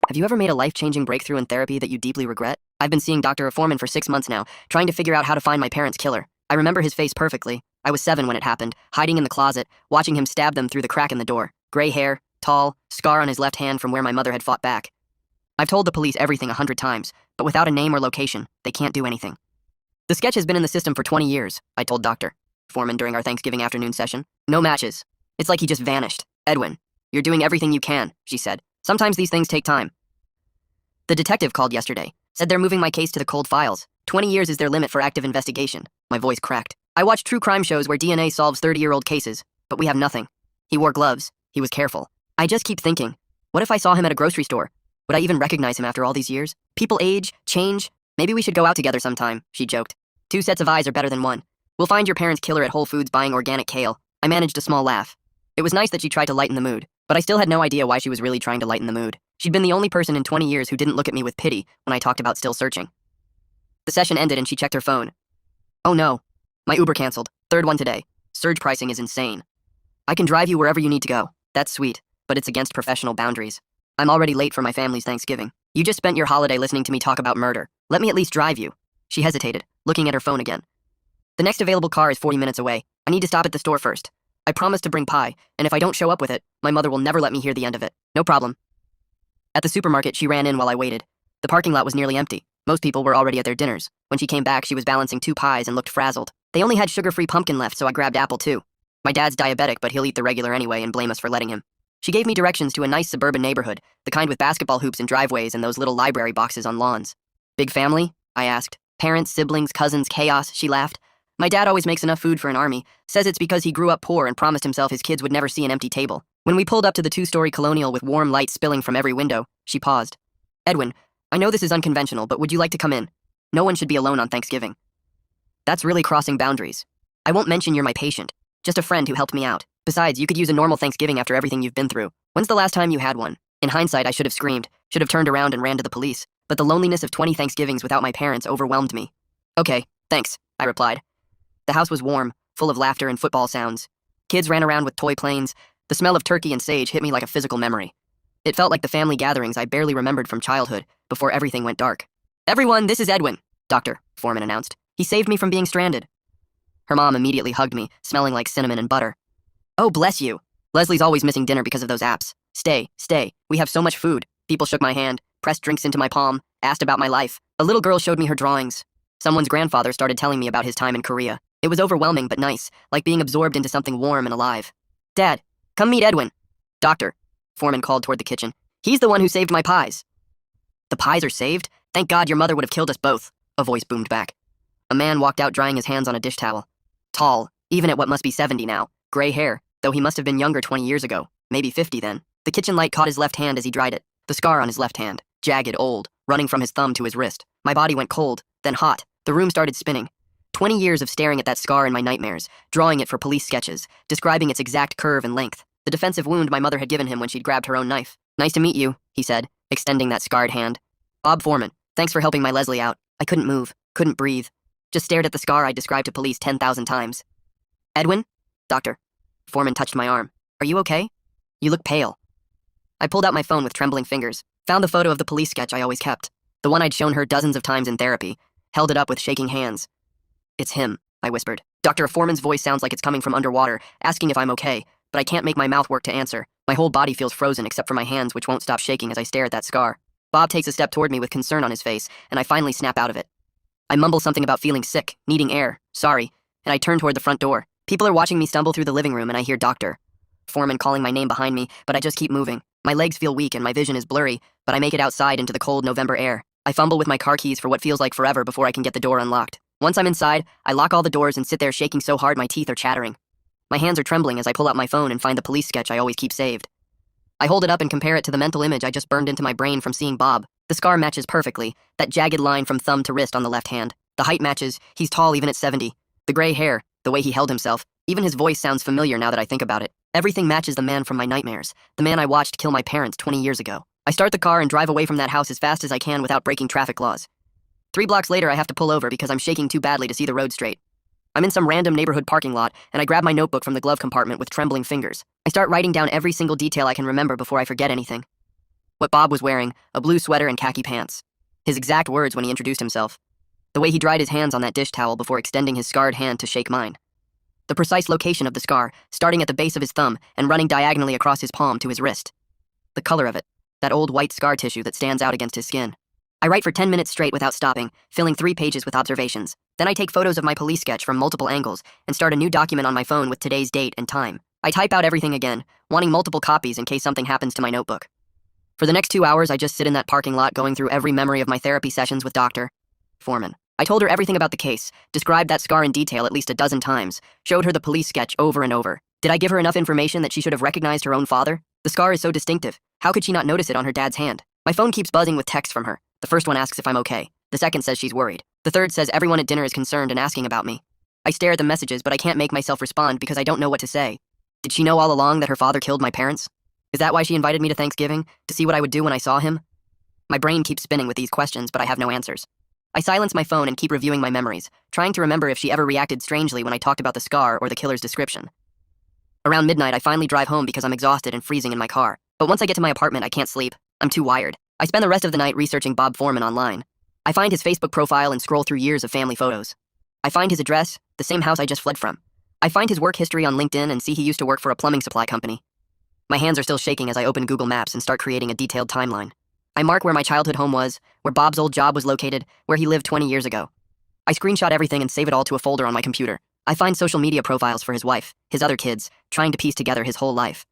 Have you ever made a life-changing breakthrough in therapy that you deeply regret? I've been seeing Dr. Foreman for 6 months now, trying to figure out how to find my parents' killer. I remember his face perfectly. I was 7 when it happened, hiding in the closet, watching him stab them through the crack in the door. Gray hair, tall, scar on his left hand from where my mother had fought back. I've told the police everything 100 times, but without a name or location, they can't do anything. The sketch has been in the system for 20 years, I told Dr. Foreman during our Thanksgiving afternoon session. No matches. It's like he just vanished. Edwin, you're doing everything you can, she said. Sometimes these things take time. The detective called yesterday, said they're moving my case to the cold files. 20 years is their limit for active investigation. My voice cracked. I watch true crime shows where DNA solves 30-year-old cases, but we have nothing. He wore gloves. He was careful. I just keep thinking, what if I saw him at a grocery store? Would I even recognize him after all these years? People age, change. Maybe we should go out together sometime, she joked. 2 sets of eyes are better than 1. We'll find your parents' killer at Whole Foods buying organic kale. I managed a small laugh. It was nice that she tried to lighten the mood, but I still had no idea why she was really trying to lighten the mood. She'd been the only person in 20 years who didn't look at me with pity when I talked about still searching. The session ended and she checked her phone. Oh no. My Uber canceled. 3rd one today. Surge pricing is insane. I can drive you wherever you need to go. That's sweet, but it's against professional boundaries. I'm already late for my family's Thanksgiving. You just spent your holiday listening to me talk about murder. Let me at least drive you. She hesitated, looking at her phone again. The next available car is 40 minutes away. I need to stop at the store first. I promised to bring pie, and if I don't show up with it, my mother will never let me hear the end of it. No problem. At the supermarket, she ran in while I waited. The parking lot was nearly empty. Most people were already at their dinners. When she came back, she was balancing 2 pies and looked frazzled. They only had sugar-free pumpkin left, so I grabbed apple too. My dad's diabetic, but he'll eat the regular anyway and blame us for letting him. She gave me directions to a nice suburban neighborhood, the kind with basketball hoops and driveways and those little library boxes on lawns. Big family? I asked. Parents, siblings, cousins, chaos, she laughed. My dad always makes enough food for an army, says it's because he grew up poor and promised himself his kids would never see an empty table. When we pulled up to the 2-story colonial with warm light spilling from every window, she paused. Edwin, I know this is unconventional, but would you like to come in? No one should be alone on Thanksgiving. That's really crossing boundaries. I won't mention you're my patient, just a friend who helped me out. Besides, you could use a normal Thanksgiving after everything you've been through. When's the last time you had one? In hindsight, I should have screamed, should have turned around and ran to the police, but the loneliness of 20 Thanksgivings without my parents overwhelmed me. Okay, thanks, I replied. The house was warm, full of laughter and football sounds. Kids ran around with toy planes. The smell of turkey and sage hit me like a physical memory. It felt like the family gatherings I barely remembered from childhood, before everything went dark. Everyone, this is Edwin, Dr. Foreman announced. He saved me from being stranded. Her mom immediately hugged me, smelling like cinnamon and butter. Oh, bless you. Leslie's always missing dinner because of those apps. Stay, stay. We have so much food. People shook my hand, pressed drinks into my palm, asked about my life. A little girl showed me her drawings. Someone's grandfather started telling me about his time in Korea. It was overwhelming but nice, like being absorbed into something warm and alive. Dad, come meet Edwin. Doctor, Foreman called toward the kitchen. He's the one who saved my pies. The pies are saved? Thank God your mother would have killed us both, a voice boomed back. A man walked out drying his hands on a dish towel. Tall, even at what must be 70 now. Gray hair, though he must have been younger 20 years ago. Maybe 50 then. The kitchen light caught his left hand as he dried it. The scar on his left hand, jagged, old, running from his thumb to his wrist. My body went cold, then hot. The room started spinning. 20 years of staring at that scar in my nightmares, drawing it for police sketches, describing its exact curve and length. The defensive wound my mother had given him when she'd grabbed her own knife. Nice to meet you, he said, extending that scarred hand. Bob Foreman, thanks for helping my Leslie out. I couldn't move, couldn't breathe. Just stared at the scar I described to police 10,000 times. Edwin? Doctor. Foreman touched my arm. Are you okay? You look pale. I pulled out my phone with trembling fingers, found the photo of the police sketch I always kept, the one I'd shown her dozens of times in therapy, held it up with shaking hands. It's him, I whispered. Dr. Foreman's voice sounds like it's coming from underwater, asking if I'm okay, but I can't make my mouth work to answer. My whole body feels frozen except for my hands, which won't stop shaking as I stare at that scar. Bob takes a step toward me with concern on his face, and I finally snap out of it. I mumble something about feeling sick, needing air, sorry, and I turn toward the front door. People are watching me stumble through the living room, and I hear Dr. Foreman calling my name behind me, but I just keep moving. My legs feel weak and my vision is blurry, but I make it outside into the cold November air. I fumble with my car keys for what feels like forever before I can get the door unlocked. Once I'm inside, I lock all the doors and sit there shaking so hard my teeth are chattering. My hands are trembling as I pull out my phone and find the police sketch I always keep saved. I hold it up and compare it to the mental image I just burned into my brain from seeing Bob. The scar matches perfectly, that jagged line from thumb to wrist on the left hand. The height matches, he's tall even at 70. The gray hair, the way he held himself, even his voice sounds familiar now that I think about it. Everything matches the man from my nightmares, the man I watched kill my parents 20 years ago. I start the car and drive away from that house as fast as I can without breaking traffic laws. 3 blocks later, I have to pull over because I'm shaking too badly to see the road straight. I'm in some random neighborhood parking lot, and I grab my notebook from the glove compartment with trembling fingers. I start writing down every single detail I can remember before I forget anything. What Bob was wearing, a blue sweater and khaki pants. His exact words when he introduced himself. The way he dried his hands on that dish towel before extending his scarred hand to shake mine. The precise location of the scar, starting at the base of his thumb and running diagonally across his palm to his wrist. The color of it, that old white scar tissue that stands out against his skin. I write for 10 minutes straight without stopping, filling 3 pages with observations. Then I take photos of my police sketch from multiple angles and start a new document on my phone with today's date and time. I type out everything again, wanting multiple copies in case something happens to my notebook. For the next 2 hours, I just sit in that parking lot going through every memory of my therapy sessions with Dr. Foreman. I told her everything about the case, described that scar in detail at least a dozen times, showed her the police sketch over and over. Did I give her enough information that she should have recognized her own father? The scar is so distinctive. How could she not notice it on her dad's hand? My phone keeps buzzing with texts from her. The first one asks if I'm okay. The second says she's worried. The third says everyone at dinner is concerned and asking about me. I stare at the messages, but I can't make myself respond because I don't know what to say. Did she know all along that her father killed my parents? Is that why she invited me to Thanksgiving? To see what I would do when I saw him? My brain keeps spinning with these questions, but I have no answers. I silence my phone and keep reviewing my memories, trying to remember if she ever reacted strangely when I talked about the scar or the killer's description. Around midnight, I finally drive home because I'm exhausted and freezing in my car. But once I get to my apartment, I can't sleep. I'm too wired. I spend the rest of the night researching Bob Foreman online. I find his Facebook profile and scroll through years of family photos. I find his address, the same house I just fled from. I find his work history on LinkedIn and see he used to work for a plumbing supply company. My hands are still shaking as I open Google Maps and start creating a detailed timeline. I mark where my childhood home was, where Bob's old job was located, where he lived 20 years ago. I screenshot everything and save it all to a folder on my computer. I find social media profiles for his wife, his other kids, trying to piece together his whole life.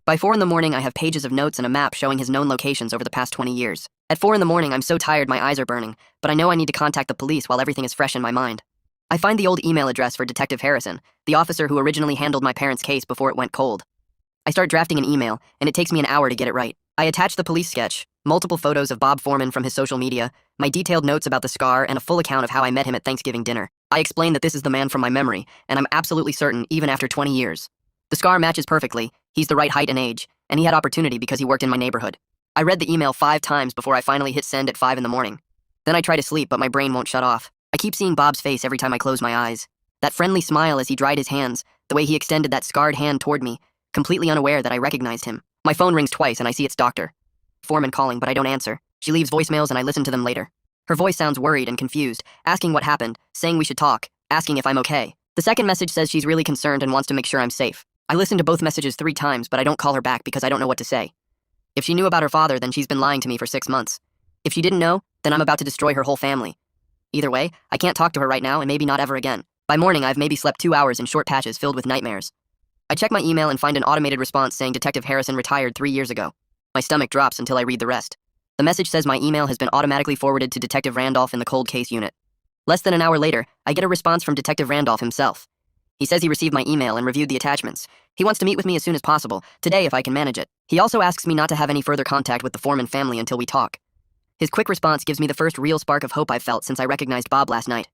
By 4 in the morning, I have pages of notes and a map showing his known locations over the past 20 years. At 4 in the morning, I'm so tired my eyes are burning, but I know I need to contact the police while everything is fresh in my mind. I find the old email address for Detective Harrison, the officer who originally handled my parents' case before it went cold. I start drafting an email, and it takes me an hour to get it right. I attach the police sketch, multiple photos of Bob Foreman from his social media, my detailed notes about the scar, and a full account of how I met him at Thanksgiving dinner. I explain that this is the man from my memory, and I'm absolutely certain even after 20 years. The scar matches perfectly, he's the right height and age, and he had opportunity because he worked in my neighborhood. I read the email 5 times before I finally hit send at 5 in the morning. Then I try to sleep, but my brain won't shut off. I keep seeing Bob's face every time I close my eyes. That friendly smile as he dried his hands, the way he extended that scarred hand toward me, completely unaware that I recognized him. My phone rings twice and I see it's Dr. Foreman calling, but I don't answer. She leaves voicemails and I listen to them later. Her voice sounds worried and confused, asking what happened, saying we should talk, asking if I'm okay. The second message says she's really concerned and wants to make sure I'm safe. I listen to both messages 3 times, but I don't call her back because I don't know what to say. If she knew about her father, then she's been lying to me for 6 months. If she didn't know, then I'm about to destroy her whole family. Either way, I can't talk to her right now and maybe not ever again. By morning, I've maybe slept 2 hours in short patches filled with nightmares. I check my email and find an automated response saying Detective Harrison retired 3 years ago. My stomach drops until I read the rest. The message says my email has been automatically forwarded to Detective Randolph in the cold case unit. Less than an hour later, I get a response from Detective Randolph himself. He says he received my email and reviewed the attachments. He wants to meet with me as soon as possible, today if I can manage it. He also asks me not to have any further contact with the Foreman family until we talk. His quick response gives me the first real spark of hope I've felt since I recognized Bob last night.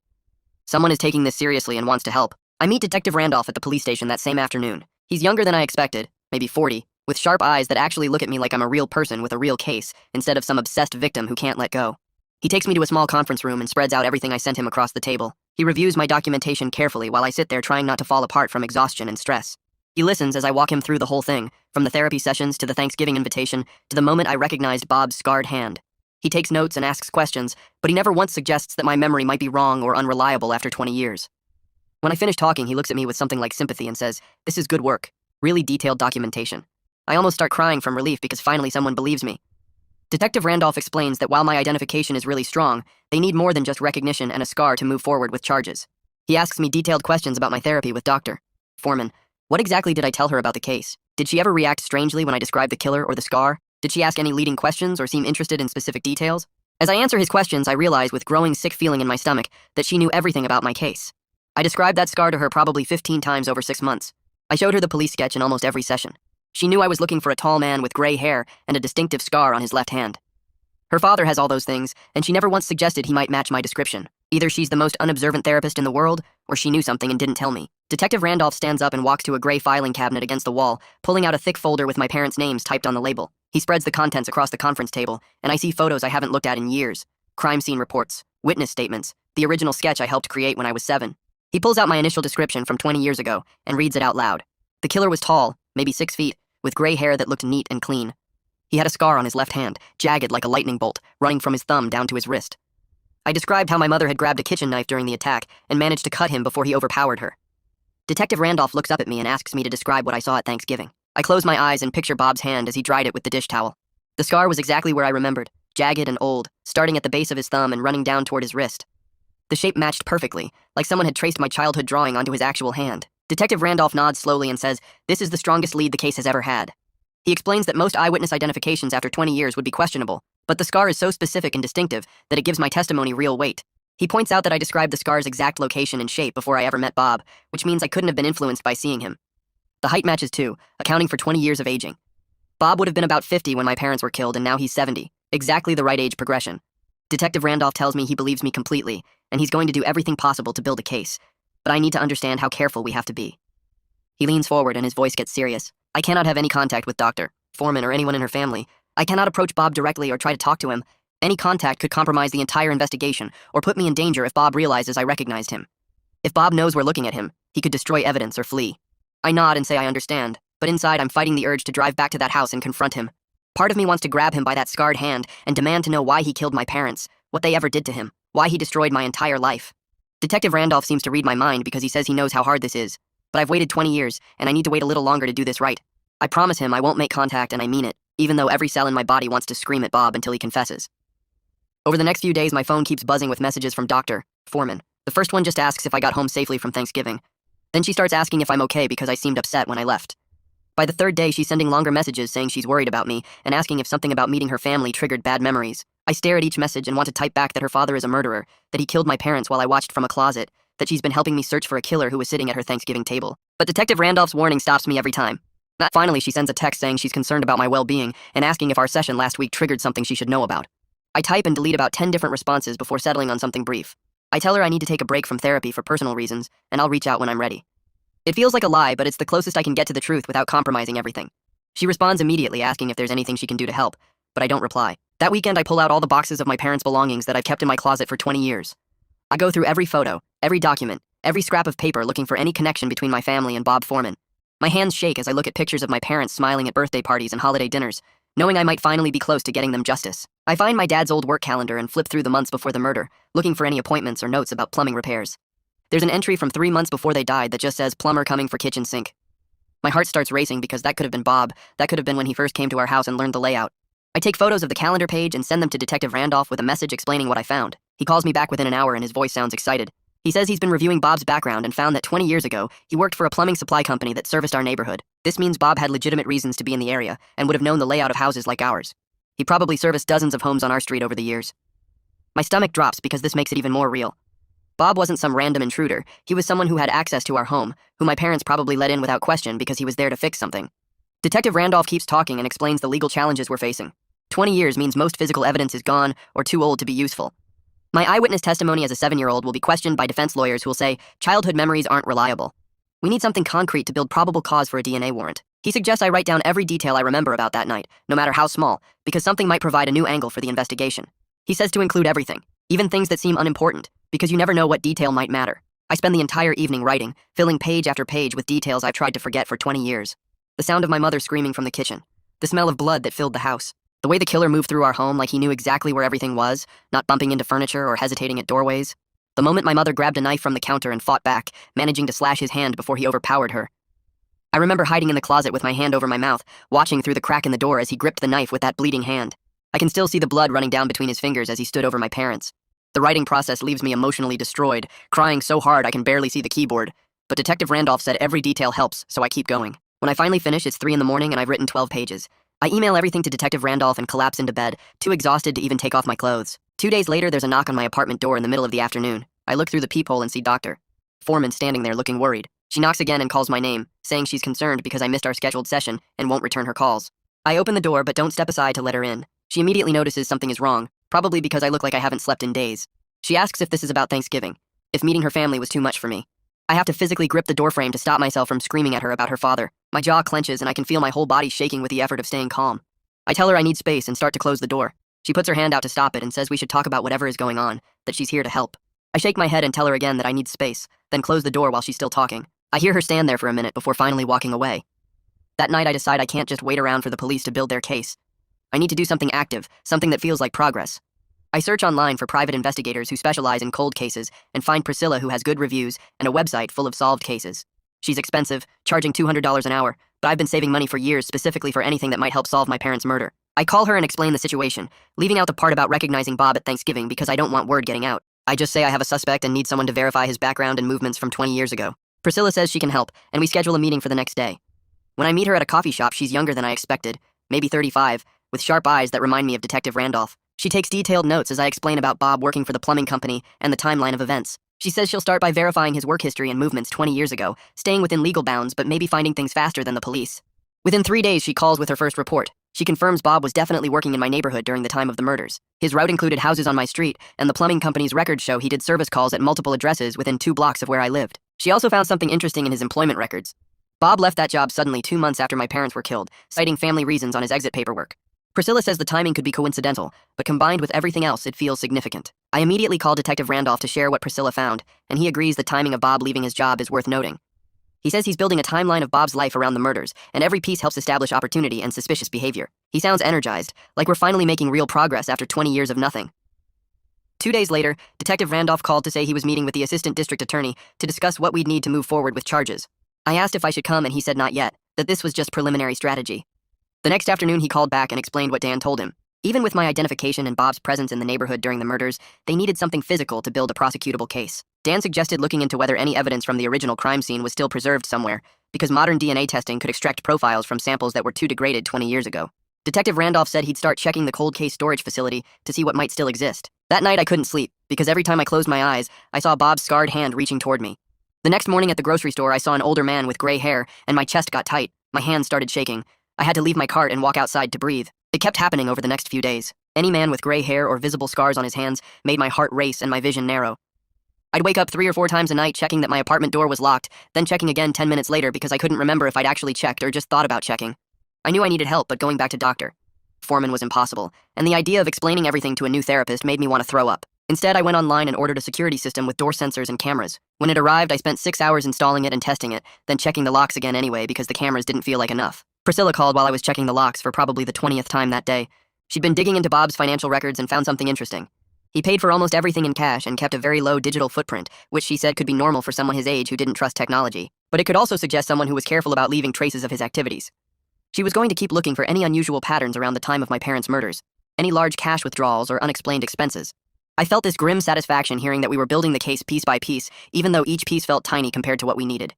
Someone is taking this seriously and wants to help. I meet Detective Randolph at the police station that same afternoon. He's younger than I expected, maybe 40, with sharp eyes that actually look at me like I'm a real person with a real case, instead of some obsessed victim who can't let go. He takes me to a small conference room and spreads out everything I sent him across the table. He reviews my documentation carefully while I sit there trying not to fall apart from exhaustion and stress. He listens as I walk him through the whole thing, from the therapy sessions to the Thanksgiving invitation to the moment I recognized Bob's scarred hand. He takes notes and asks questions, but he never once suggests that my memory might be wrong or unreliable after 20 years. When I finish talking, he looks at me with something like sympathy and says, "This is good work. Really detailed documentation." I almost start crying from relief because finally someone believes me. Detective Randolph explains that while my identification is really strong, they need more than just recognition and a scar to move forward with charges. He asks me detailed questions about my therapy with Dr. Foreman. What exactly did I tell her about the case? Did she ever react strangely when I described the killer or the scar? Did she ask any leading questions or seem interested in specific details? As I answer his questions, I realize with growing sick feeling in my stomach that she knew everything about my case. I described that scar to her probably 15 times over 6 months. I showed her the police sketch in almost every session. She knew I was looking for a tall man with gray hair and a distinctive scar on his left hand. Her father has all those things, and she never once suggested he might match my description. Either she's the most unobservant therapist in the world, or she knew something and didn't tell me. Detective Randolph stands up and walks to a gray filing cabinet against the wall, pulling out a thick folder with my parents' names typed on the label. He spreads the contents across the conference table, and I see photos I haven't looked at in years. Crime scene reports, witness statements, the original sketch I helped create when I was 7. He pulls out my initial description from 20 years ago and reads it out loud. The killer was tall, maybe 6 feet, with gray hair that looked neat and clean. He had a scar on his left hand, jagged like a lightning bolt, running from his thumb down to his wrist. I described how my mother had grabbed a kitchen knife during the attack and managed to cut him before he overpowered her. Detective Randolph looks up at me and asks me to describe what I saw at Thanksgiving. I close my eyes and picture Bob's hand as he dried it with the dish towel. The scar was exactly where I remembered, jagged and old, starting at the base of his thumb and running down toward his wrist. The shape matched perfectly, like someone had traced my childhood drawing onto his actual hand. Detective Randolph nods slowly and says, "This is the strongest lead the case has ever had." He explains that most eyewitness identifications after 20 years would be questionable, but the scar is so specific and distinctive that it gives my testimony real weight. He points out that I described the scar's exact location and shape before I ever met Bob, which means I couldn't have been influenced by seeing him. The height matches too, accounting for 20 years of aging. Bob would have been about 50 when my parents were killed, and now he's 70, exactly the right age progression. Detective Randolph tells me he believes me completely, and he's going to do everything possible to build a case, but I need to understand how careful we have to be. He leans forward and his voice gets serious. I cannot have any contact with Dr. Foreman or anyone in her family. I cannot approach Bob directly or try to talk to him. Any contact could compromise the entire investigation or put me in danger if Bob realizes I recognized him. If Bob knows we're looking at him, he could destroy evidence or flee. I nod and say I understand, but inside I'm fighting the urge to drive back to that house and confront him. Part of me wants to grab him by that scarred hand and demand to know why he killed my parents, what they ever did to him, why he destroyed my entire life. Detective Randolph seems to read my mind because he says he knows how hard this is, but I've waited 20 years, and I need to wait a little longer to do this right. I promise him I won't make contact, and I mean it, even though every cell in my body wants to scream at Bob until he confesses. Over the next few days, my phone keeps buzzing with messages from Dr. Foreman. The first one just asks if I got home safely from Thanksgiving. Then she starts asking if I'm okay because I seemed upset when I left. By the third day, she's sending longer messages saying she's worried about me and asking if something about meeting her family triggered bad memories. I stare at each message and want to type back that her father is a murderer, that he killed my parents while I watched from a closet, that she's been helping me search for a killer who was sitting at her Thanksgiving table. But Detective Randolph's warning stops me every time. Finally, she sends a text saying she's concerned about my well-being and asking if our session last week triggered something she should know about. I type and delete about 10 different responses before settling on something brief. I tell her I need to take a break from therapy for personal reasons, and I'll reach out when I'm ready. It feels like a lie, but it's the closest I can get to the truth without compromising everything. She responds immediately asking if there's anything she can do to help, but I don't reply. That weekend, I pull out all the boxes of my parents' belongings that I've kept in my closet for 20 years. I go through every photo, every document, every scrap of paper looking for any connection between my family and Bob Foreman. My hands shake as I look at pictures of my parents smiling at birthday parties and holiday dinners, knowing I might finally be close to getting them justice. I find my dad's old work calendar and flip through the months before the murder, looking for any appointments or notes about plumbing repairs. There's an entry from 3 months before they died that just says plumber coming for kitchen sink. My heart starts racing because that could have been Bob. That could have been when he first came to our house and learned the layout. I take photos of the calendar page and send them to Detective Randolph with a message explaining what I found. He calls me back within an hour and his voice sounds excited. He says he's been reviewing Bob's background and found that 20 years ago, he worked for a plumbing supply company that serviced our neighborhood. This means Bob had legitimate reasons to be in the area and would have known the layout of houses like ours. He probably serviced dozens of homes on our street over the years. My stomach drops because this makes it even more real. Bob wasn't some random intruder. He was someone who had access to our home, who my parents probably let in without question because he was there to fix something. Detective Randolph keeps talking and explains the legal challenges we're facing. 20 years means most physical evidence is gone or too old to be useful. My eyewitness testimony as a 7-year-old will be questioned by defense lawyers who will say childhood memories aren't reliable. We need something concrete to build probable cause for a DNA warrant. He suggests I write down every detail I remember about that night, no matter how small, because something might provide a new angle for the investigation. He says to include everything, even things that seem unimportant, because you never know what detail might matter. I spend the entire evening writing, filling page after page with details I've tried to forget for 20 years. The sound of my mother screaming from the kitchen. The smell of blood that filled the house. The way the killer moved through our home like he knew exactly where everything was, not bumping into furniture or hesitating at doorways. The moment my mother grabbed a knife from the counter and fought back, managing to slash his hand before he overpowered her. I remember hiding in the closet with my hand over my mouth, watching through the crack in the door as he gripped the knife with that bleeding hand. I can still see the blood running down between his fingers as he stood over my parents. The writing process leaves me emotionally destroyed, crying so hard I can barely see the keyboard. But Detective Randolph said every detail helps, so I keep going. When I finally finish, it's 3 a.m. and I've written 12 pages. I email everything to Detective Randolph and collapse into bed, too exhausted to even take off my clothes. 2 days later, there's a knock on my apartment door in the middle of the afternoon. I look through the peephole and see Dr. Foreman standing there looking worried. She knocks again and calls my name, saying she's concerned because I missed our scheduled session and won't return her calls. I open the door but don't step aside to let her in. She immediately notices something is wrong, probably because I look like I haven't slept in days. She asks if this is about Thanksgiving, if meeting her family was too much for me. I have to physically grip the doorframe to stop myself from screaming at her about her father. My jaw clenches and I can feel my whole body shaking with the effort of staying calm. I tell her I need space and start to close the door. She puts her hand out to stop it and says we should talk about whatever is going on, that she's here to help. I shake my head and tell her again that I need space, then close the door while she's still talking. I hear her stand there for a minute before finally walking away. That night I decide I can't just wait around for the police to build their case. I need to do something active, something that feels like progress. I search online for private investigators who specialize in cold cases and find Priscilla, who has good reviews and a website full of solved cases. She's expensive, charging $200 an hour, but I've been saving money for years specifically for anything that might help solve my parents' murder. I call her and explain the situation, leaving out the part about recognizing Bob at Thanksgiving because I don't want word getting out. I just say I have a suspect and need someone to verify his background and movements from 20 years ago. Priscilla says she can help, and we schedule a meeting for the next day. When I meet her at a coffee shop, she's younger than I expected, maybe 35, with sharp eyes that remind me of Detective Randolph. She takes detailed notes as I explain about Bob working for the plumbing company and the timeline of events. She says she'll start by verifying his work history and movements 20 years ago, staying within legal bounds but maybe finding things faster than the police. Within 3 days, she calls with her first report. She confirms Bob was definitely working in my neighborhood during the time of the murders. His route included houses on my street, and the plumbing company's records show he did service calls at multiple addresses within 2 blocks of where I lived. She also found something interesting in his employment records. Bob left that job suddenly 2 months after my parents were killed, citing family reasons on his exit paperwork. Priscilla says the timing could be coincidental, but combined with everything else, it feels significant. I immediately call Detective Randolph to share what Priscilla found, and he agrees the timing of Bob leaving his job is worth noting. He says he's building a timeline of Bob's life around the murders, and every piece helps establish opportunity and suspicious behavior. He sounds energized, like we're finally making real progress after 20 years of nothing. 2 days later, Detective Randolph called to say he was meeting with the assistant district attorney to discuss what we'd need to move forward with charges. I asked if I should come, and he said not yet, that this was just preliminary strategy. The next afternoon, he called back and explained what Dan told him. Even with my identification and Bob's presence in the neighborhood during the murders, they needed something physical to build a prosecutable case. Dan suggested looking into whether any evidence from the original crime scene was still preserved somewhere, because modern DNA testing could extract profiles from samples that were too degraded 20 years ago. Detective Randolph said he'd start checking the cold case storage facility to see what might still exist. That night, I couldn't sleep, because every time I closed my eyes, I saw Bob's scarred hand reaching toward me. The next morning at the grocery store, I saw an older man with gray hair, and my chest got tight. My hands started shaking. I had to leave my cart and walk outside to breathe. It kept happening over the next few days. Any man with gray hair or visible scars on his hands made my heart race and my vision narrow. I'd wake up 3 or 4 times a night checking that my apartment door was locked, then checking again 10 minutes later because I couldn't remember if I'd actually checked or just thought about checking. I knew I needed help, but going back to Dr. Foreman was impossible, and the idea of explaining everything to a new therapist made me want to throw up. Instead, I went online and ordered a security system with door sensors and cameras. When it arrived, I spent 6 hours installing it and testing it, then checking the locks again anyway because the cameras didn't feel like enough. Priscilla called while I was checking the locks for probably the 20th time that day. She'd been digging into Bob's financial records and found something interesting. He paid for almost everything in cash and kept a very low digital footprint, which she said could be normal for someone his age who didn't trust technology. But it could also suggest someone who was careful about leaving traces of his activities. She was going to keep looking for any unusual patterns around the time of my parents' murders, any large cash withdrawals or unexplained expenses. I felt this grim satisfaction hearing that we were building the case piece by piece, even though each piece felt tiny compared to what we needed.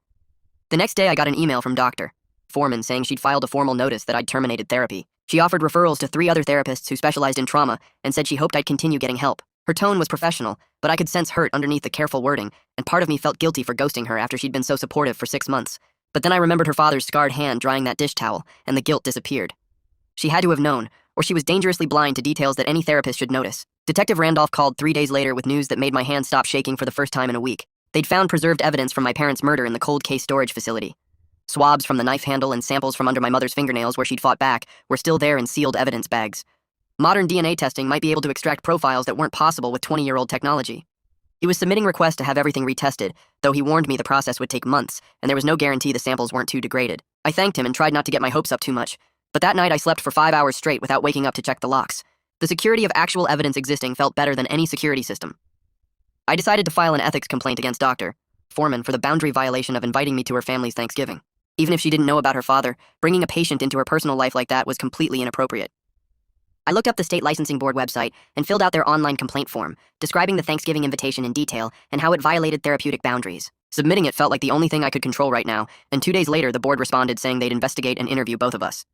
The next day, I got an email from Dr. Foreman saying she'd filed a formal notice that I'd terminated therapy. She offered referrals to 3 other therapists who specialized in trauma and said she hoped I'd continue getting help. Her tone was professional, but I could sense hurt underneath the careful wording, and part of me felt guilty for ghosting her after she'd been so supportive for 6 months. But then I remembered her father's scarred hand drying that dish towel, and the guilt disappeared. She had to have known, or she was dangerously blind to details that any therapist should notice. Detective Randolph called 3 days later with news that made my hand stop shaking for the first time in a week. They'd found preserved evidence from my parents' murder in the cold case storage facility. Swabs from the knife handle and samples from under my mother's fingernails where she'd fought back were still there in sealed evidence bags. Modern DNA testing might be able to extract profiles that weren't possible with 20-year-old technology. He was submitting requests to have everything retested, though he warned me the process would take months, and there was no guarantee the samples weren't too degraded. I thanked him and tried not to get my hopes up too much, but that night I slept for 5 hours straight without waking up to check the locks. The security of actual evidence existing felt better than any security system. I decided to file an ethics complaint against Dr. Foreman for the boundary violation of inviting me to her family's Thanksgiving. Even if she didn't know about her father, bringing a patient into her personal life like that was completely inappropriate. I looked up the state licensing board website and filled out their online complaint form, describing the Thanksgiving invitation in detail and how it violated therapeutic boundaries. Submitting it felt like the only thing I could control right now, and 2 days later the board responded saying they'd investigate and interview both of us.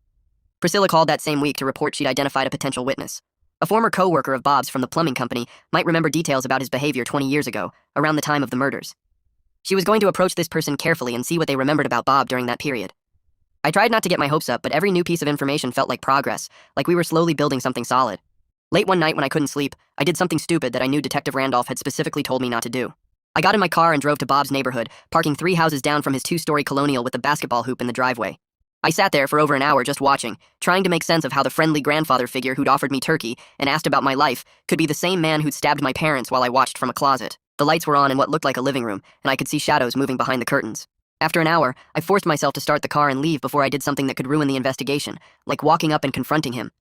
Priscilla called that same week to report she'd identified a potential witness. A former co-worker of Bob's from the plumbing company might remember details about his behavior 20 years ago, around the time of the murders. She was going to approach this person carefully and see what they remembered about Bob during that period. I tried not to get my hopes up, but every new piece of information felt like progress, like we were slowly building something solid. Late one night when I couldn't sleep, I did something stupid that I knew Detective Randolph had specifically told me not to do. I got in my car and drove to Bob's neighborhood, parking 3 houses down from his 2-story colonial with the basketball hoop in the driveway. I sat there for over an hour just watching, trying to make sense of how the friendly grandfather figure who'd offered me turkey and asked about my life could be the same man who'd stabbed my parents while I watched from a closet. The lights were on in what looked like a living room, and I could see shadows moving behind the curtains. After an hour, I forced myself to start the car and leave before I did something that could ruin the investigation, like walking up and confronting him.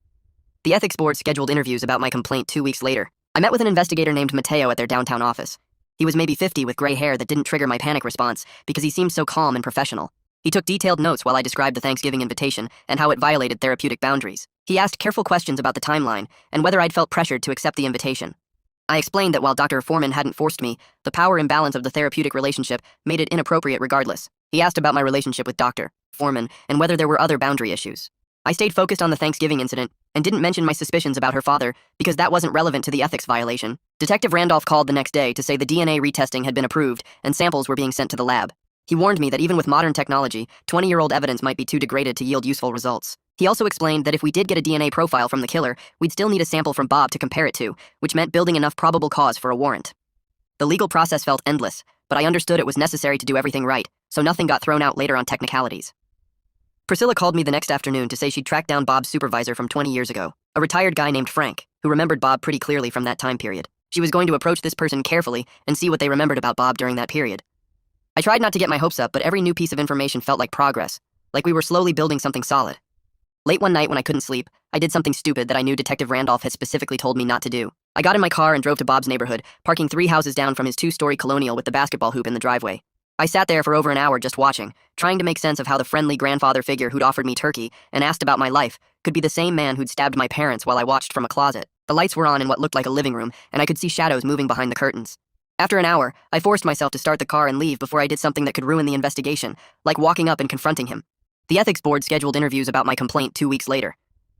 The ethics board scheduled interviews about my complaint 2 weeks later. I met with an investigator named Mateo at their downtown office. He was maybe 50 with gray hair that didn't trigger my panic response because he seemed so calm and professional. He took detailed notes while I described the Thanksgiving invitation and how it violated therapeutic boundaries. He asked careful questions about the timeline and whether I'd felt pressured to accept the invitation. I explained that while Dr. Foreman hadn't forced me, the power imbalance of the therapeutic relationship made it inappropriate regardless. He asked about my relationship with Dr. Foreman and whether there were other boundary issues. I stayed focused on the Thanksgiving incident and didn't mention my suspicions about her father because that wasn't relevant to the ethics violation. Detective Randolph called the next day to say the DNA retesting had been approved and samples were being sent to the lab. He warned me that even with modern technology, 20-year-old evidence might be too degraded to yield useful results. He also explained that if we did get a DNA profile from the killer, we'd still need a sample from Bob to compare it to, which meant building enough probable cause for a warrant. The legal process felt endless, but I understood it was necessary to do everything right, so nothing got thrown out later on technicalities. Priscilla called me the next afternoon to say she'd tracked down Bob's supervisor from 20 years ago, a retired guy named Frank, who remembered Bob pretty clearly from that time period. She was going to approach this person carefully and see what they remembered about Bob during that period. I tried not to get my hopes up, but every new piece of information felt like progress, like we were slowly building something solid. Late one night when I couldn't sleep, I did something stupid that I knew Detective Randolph had specifically told me not to do. I got in my car and drove to Bob's neighborhood, parking 3 houses down from his 2-story colonial with the basketball hoop in the driveway. I sat there for over an hour just watching, trying to make sense of how the friendly grandfather figure who'd offered me turkey and asked about my life could be the same man who'd stabbed my parents while I watched from a closet. The lights were on in what looked like a living room, and I could see shadows moving behind the curtains. After an hour, I forced myself to start the car and leave before I did something that could ruin the investigation, like walking up and confronting him. The ethics board scheduled interviews about my complaint 2 weeks later.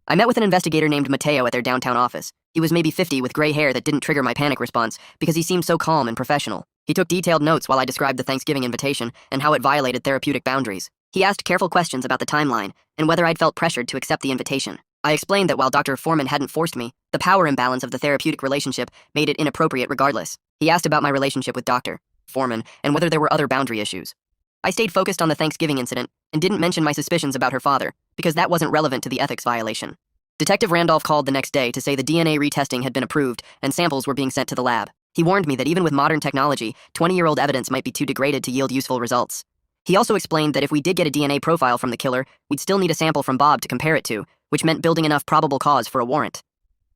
I met with an investigator named Mateo at their downtown office. He was maybe 50 with gray hair that didn't trigger my panic response because he seemed so calm and professional. He took detailed notes while I described the Thanksgiving invitation and how it violated therapeutic boundaries. He asked careful questions about the timeline and whether I'd felt pressured to accept the invitation. I explained that while Dr. Foreman hadn't forced me, the power imbalance of the therapeutic relationship made it inappropriate regardless. He asked about my relationship with Dr. Foreman and whether there were other boundary issues. I stayed focused on the Thanksgiving incident and didn't mention my suspicions about her father because that wasn't relevant to the ethics violation. Detective Randolph called the next day to say the DNA retesting had been approved and samples were being sent to the lab. He warned me that even with modern technology, 20-year-old evidence might be too degraded to yield useful results. He also explained that if we did get a DNA profile from the killer, we'd still need a sample from Bob to compare it to, which meant building enough probable cause for a warrant.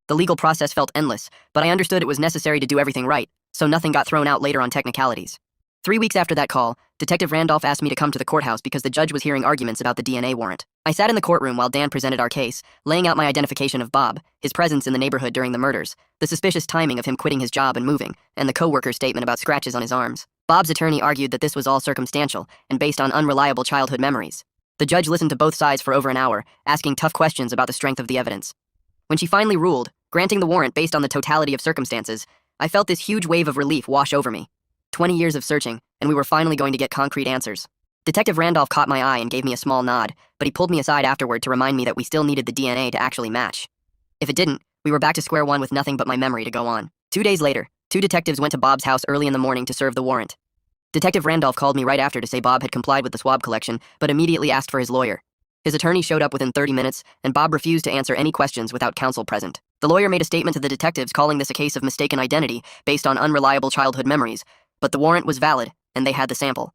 The legal process felt endless, but I understood it was necessary to do everything right, so nothing got thrown out later on technicalities. 3 weeks after that call, Detective Randolph asked me to come to the courthouse because the judge was hearing arguments about the DNA warrant. I sat in the courtroom while Dan presented our case, laying out my identification of Bob, his presence in the neighborhood during the murders, the suspicious timing of him quitting his job and moving, and the co-worker's statement about scratches on his arms. Bob's attorney argued that this was all circumstantial and based on unreliable childhood memories. The judge listened to both sides for over an hour, asking tough questions about the strength of the evidence. When she finally ruled, granting the warrant based on the totality of circumstances, I felt this huge wave of relief wash over me. 20 years of searching, and we were finally going to get concrete answers. Detective Randolph caught my eye and gave me a small nod, but he pulled me aside afterward to remind me that we still needed the DNA to actually match. If it didn't, we were back to square one with nothing but my memory to go on. 2 days later, 2 detectives went to Bob's house early in the morning to serve the warrant. Detective Randolph called me right after to say Bob had complied with the swab collection, but immediately asked for his lawyer. His attorney showed up within 30 minutes, and Bob refused to answer any questions without counsel present. The lawyer made a statement to the detectives calling this a case of mistaken identity based on unreliable childhood memories, but the warrant was valid, and they had the sample.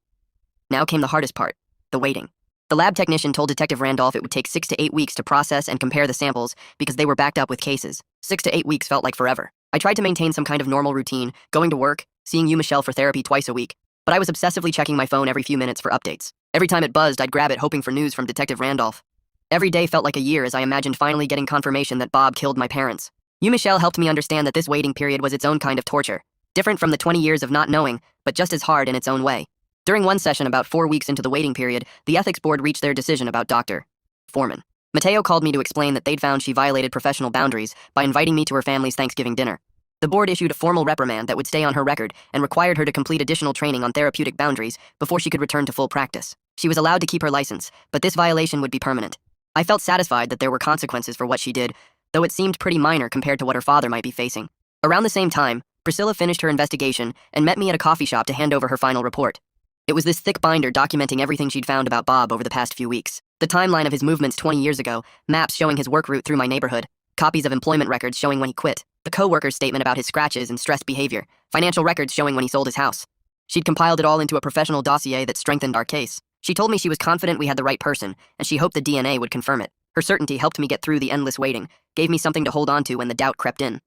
Now came the hardest part, the waiting. The lab technician told Detective Randolph it would take 6 to 8 weeks to process and compare the samples because they were backed up with cases. 6 to 8 weeks felt like forever. I tried to maintain some kind of normal routine, going to work, seeing you, Michelle, for therapy twice a week, but I was obsessively checking my phone every few minutes for updates. Every time it buzzed, I'd grab it hoping for news from Detective Randolph. Every day felt like a year as I imagined finally getting confirmation that Bob killed my parents. You, Michelle, helped me understand that this waiting period was its own kind of torture. Different from the 20 years of not knowing, but just as hard in its own way. During one session about 4 weeks into the waiting period, the ethics board reached their decision about Dr. Foreman. Mateo called me to explain that they'd found she violated professional boundaries by inviting me to her family's Thanksgiving dinner. The board issued a formal reprimand that would stay on her record and required her to complete additional training on therapeutic boundaries before she could return to full practice. She was allowed to keep her license, but this violation would be permanent. I felt satisfied that there were consequences for what she did, though it seemed pretty minor compared to what her father might be facing. Around the same time, Priscilla finished her investigation and met me at a coffee shop to hand over her final report. It was this thick binder documenting everything she'd found about Bob over the past few weeks. The timeline of his movements 20 years ago, maps showing his work route through my neighborhood, copies of employment records showing when he quit, the co-worker's statement about his scratches and stressed behavior, financial records showing when he sold his house. She'd compiled it all into a professional dossier that strengthened our case. She told me she was confident we had the right person, and she hoped the DNA would confirm it. Her certainty helped me get through the endless waiting, gave me something to hold on to when the doubt crept in.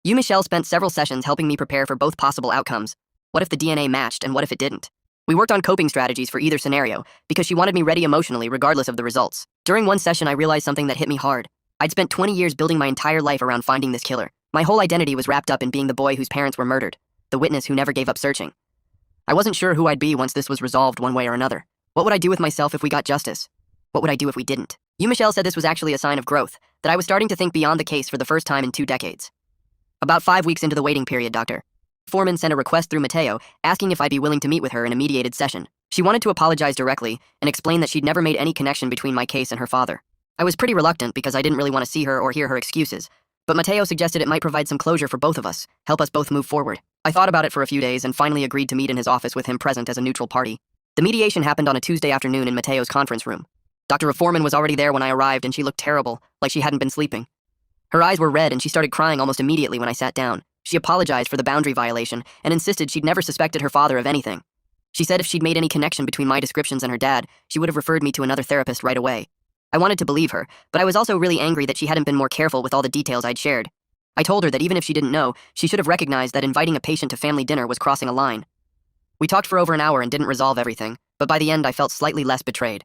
Michelle spent several sessions helping me prepare for both possible outcomes. What if the DNA matched, and what if it didn't? We worked on coping strategies for either scenario, because she wanted me ready emotionally regardless of the results. During one session, I realized something that hit me hard. I'd spent 20 years building my entire life around finding this killer. My whole identity was wrapped up in being the boy whose parents were murdered, the witness who never gave up searching. I wasn't sure who I'd be once this was resolved one way or another. What would I do with myself if we got justice? What would I do if we didn't? Michelle said this was actually a sign of growth, that I was starting to think beyond the case for the first time in 2 decades. About 5 weeks into the waiting period, Dr. Foreman sent a request through Mateo, asking if I'd be willing to meet with her in a mediated session. She wanted to apologize directly and explain that she'd never made any connection between my case and her father. I was pretty reluctant because I didn't really want to see her or hear her excuses, but Mateo suggested it might provide some closure for both of us, help us both move forward. I thought about it for a few days and finally agreed to meet in his office with him present as a neutral party. The mediation happened on a Tuesday afternoon in Mateo's conference room. Dr. Foreman was already there when I arrived, and she looked terrible, like she hadn't been sleeping. Her eyes were red and she started crying almost immediately when I sat down. She apologized for the boundary violation and insisted she'd never suspected her father of anything. She said if she'd made any connection between my descriptions and her dad, she would have referred me to another therapist right away. I wanted to believe her, but I was also really angry that she hadn't been more careful with all the details I'd shared. I told her that even if she didn't know, she should have recognized that inviting a patient to family dinner was crossing a line. We talked for over an hour and didn't resolve everything, but by the end I felt slightly less betrayed.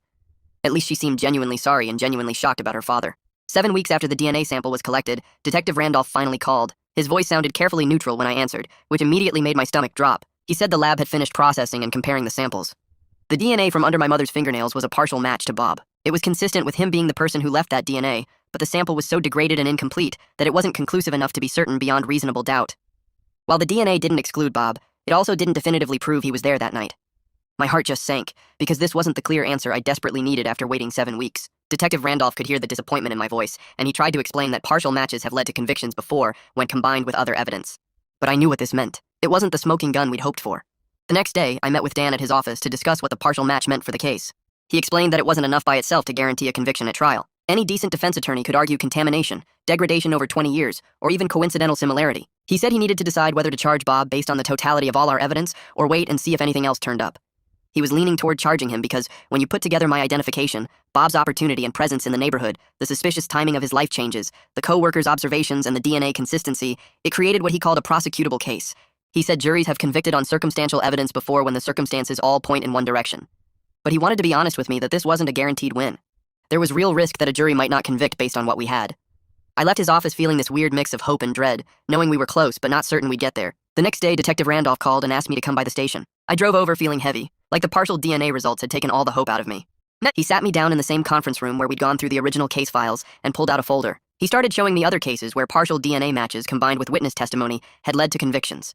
At least she seemed genuinely sorry and genuinely shocked about her father. 7 weeks after the DNA sample was collected, Detective Randolph finally called. His voice sounded carefully neutral when I answered, which immediately made my stomach drop. He said the lab had finished processing and comparing the samples. The DNA from under my mother's fingernails was a partial match to Bob. It was consistent with him being the person who left that DNA, but the sample was so degraded and incomplete that it wasn't conclusive enough to be certain beyond reasonable doubt. While the DNA didn't exclude Bob, it also didn't definitively prove he was there that night. My heart just sank, because this wasn't the clear answer I desperately needed after waiting 7 weeks. Detective Randolph could hear the disappointment in my voice, and he tried to explain that partial matches have led to convictions before when combined with other evidence. But I knew what this meant. It wasn't the smoking gun we'd hoped for. The next day, I met with Dan at his office to discuss what the partial match meant for the case. He explained that it wasn't enough by itself to guarantee a conviction at trial. Any decent defense attorney could argue contamination, degradation over 20 years, or even coincidental similarity. He said he needed to decide whether to charge Bob based on the totality of all our evidence, or wait and see if anything else turned up. He was leaning toward charging him because, when you put together my identification, Bob's opportunity and presence in the neighborhood, the suspicious timing of his life changes, the co-workers' observations, and the DNA consistency, it created what he called a prosecutable case. He said juries have convicted on circumstantial evidence before when the circumstances all point in one direction. But he wanted to be honest with me that this wasn't a guaranteed win. There was real risk that a jury might not convict based on what we had. I left his office feeling this weird mix of hope and dread, knowing we were close but not certain we'd get there. The next day, Detective Randolph called and asked me to come by the station. I drove over feeling heavy, like the partial DNA results had taken all the hope out of me. He sat me down in the same conference room where we'd gone through the original case files and pulled out a folder. He started showing me other cases where partial DNA matches combined with witness testimony had led to convictions.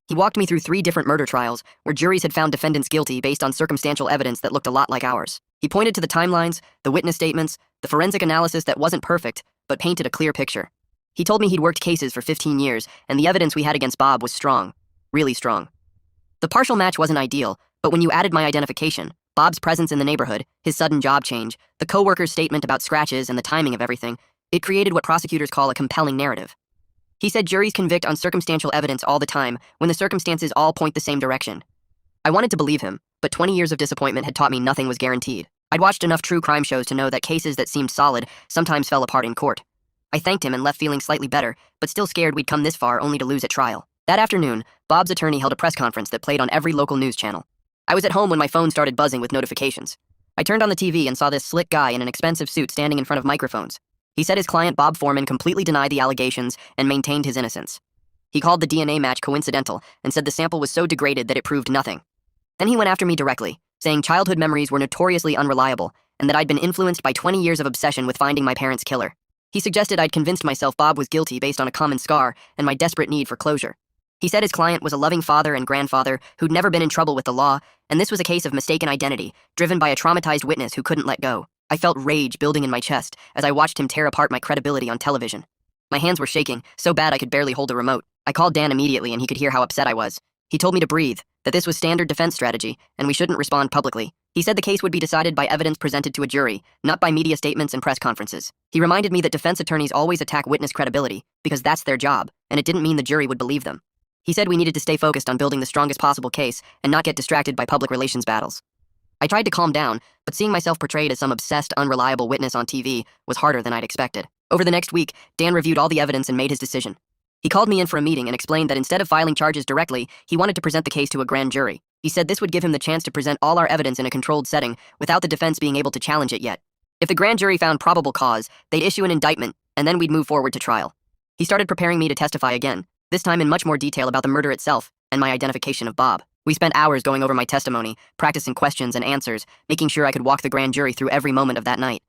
He walked me through 3 different murder trials where juries had found defendants guilty based on circumstantial evidence that looked a lot like ours. He pointed to the timelines, the witness statements, the forensic analysis that wasn't perfect, but painted a clear picture. He told me he'd worked cases for 15 years, and the evidence we had against Bob was strong. Really strong. The partial match wasn't ideal, but when you added my identification, Bob's presence in the neighborhood, his sudden job change, the co-worker's statement about scratches and the timing of everything, it created what prosecutors call a compelling narrative. He said juries convict on circumstantial evidence all the time when the circumstances all point the same direction. I wanted to believe him, but 20 years of disappointment had taught me nothing was guaranteed. I'd watched enough true crime shows to know that cases that seemed solid sometimes fell apart in court. I thanked him and left feeling slightly better, but still scared we'd come this far only to lose at trial. That afternoon, Bob's attorney held a press conference that played on every local news channel. I was at home when my phone started buzzing with notifications. I turned on the TV and saw this slick guy in an expensive suit standing in front of microphones. He said his client Bob Foreman completely denied the allegations and maintained his innocence. He called the DNA match coincidental and said the sample was so degraded that it proved nothing. Then he went after me directly, saying childhood memories were notoriously unreliable and that I'd been influenced by 20 years of obsession with finding my parents' killer. He suggested I'd convinced myself Bob was guilty based on a common scar and my desperate need for closure. He said his client was a loving father and grandfather who'd never been in trouble with the law, and this was a case of mistaken identity, driven by a traumatized witness who couldn't let go. I felt rage building in my chest as I watched him tear apart my credibility on television. My hands were shaking, so bad I could barely hold the remote. I called Dan immediately and he could hear how upset I was. He told me to breathe, that this was standard defense strategy, and we shouldn't respond publicly. He said the case would be decided by evidence presented to a jury, not by media statements and press conferences. He reminded me that defense attorneys always attack witness credibility, because that's their job, and it didn't mean the jury would believe them. He said we needed to stay focused on building the strongest possible case and not get distracted by public relations battles. I tried to calm down, but seeing myself portrayed as some obsessed, unreliable witness on TV was harder than I'd expected. Over the next week, Dan reviewed all the evidence and made his decision. He called me in for a meeting and explained that instead of filing charges directly, he wanted to present the case to a grand jury. He said this would give him the chance to present all our evidence in a controlled setting without the defense being able to challenge it yet. If the grand jury found probable cause, they'd issue an indictment, and then we'd move forward to trial. He started preparing me to testify again, this time in much more detail about the murder itself and my identification of Bob. We spent hours going over my testimony, practicing questions and answers, making sure I could walk the grand jury through every moment of that night.